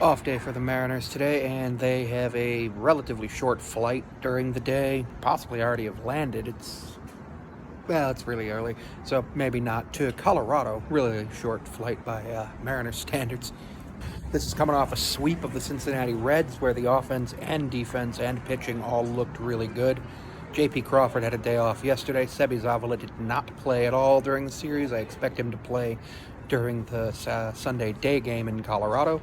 Off day for the Mariners today, and they have a relatively short flight during the day. Possibly already have landed. It's really early, so maybe not, to Colorado. Really short flight by Mariners standards. This is coming off a sweep of the Cincinnati Reds, where the offense and defense and pitching all looked really good. J.P. Crawford had a day off yesterday. Seby Zavala did not play at all during the series. I expect him to play during the Sunday day game in Colorado.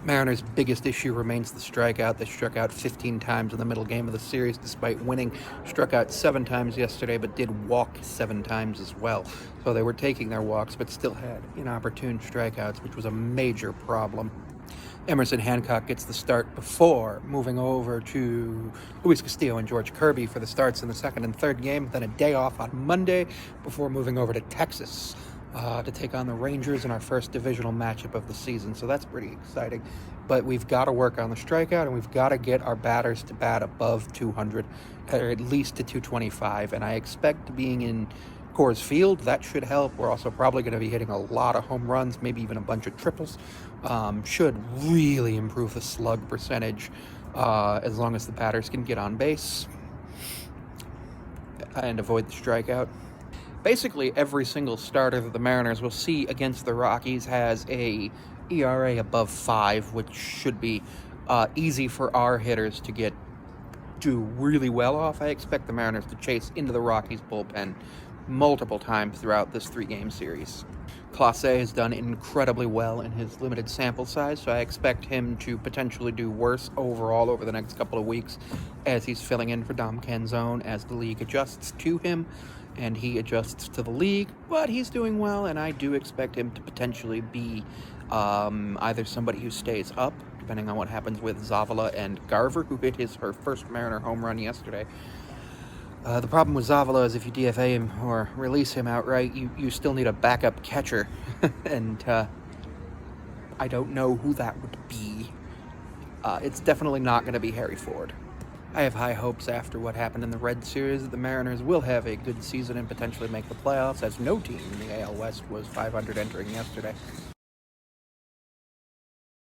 Mariners' biggest issue remains the strikeout. They struck out 15 times in the middle game of the series despite winning. Struck out 7 times yesterday, but did walk 7 times as well. So they were taking their walks, but still had inopportune strikeouts, which was a major problem. Emerson Hancock gets the start before moving over to Luis Castillo and George Kirby for the starts in the second and third game, then a day off on Monday before moving over to Texas to take on the Rangers in our first divisional matchup of the season. So that's pretty exciting. But we've got to work on the strikeout, and we've got to get our batters to bat above 200, or at least to 225. And I expect being in Coors Field, that should help. We're also probably going to be hitting a lot of home runs, maybe even a bunch of triples. Should really improve the slug percentage as long as the batters can get on base and avoid the strikeout. Basically, every single starter that the Mariners will see against the Rockies has a ERA above 5, which should be easy for our hitters to do really well off. I expect the Mariners to chase into the Rockies bullpen multiple times throughout this 3-game series. Clase has done incredibly well in his limited sample size, so I expect him to potentially do worse overall over the next couple of weeks as he's filling in for Dom Canzone as the league adjusts to him and he adjusts to the league, but he's doing well, and I do expect him to potentially be either somebody who stays up, depending on what happens with Zavala and Garver, who hit her first Mariner home run yesterday. The problem with Zavala is if you DFA him or release him outright, you still need a backup catcher, and I don't know who that would be. It's definitely not going to be Harry Ford. I have high hopes after what happened in the Red Series that the Mariners will have a good season and potentially make the playoffs, as no team in the AL West was 500 entering yesterday.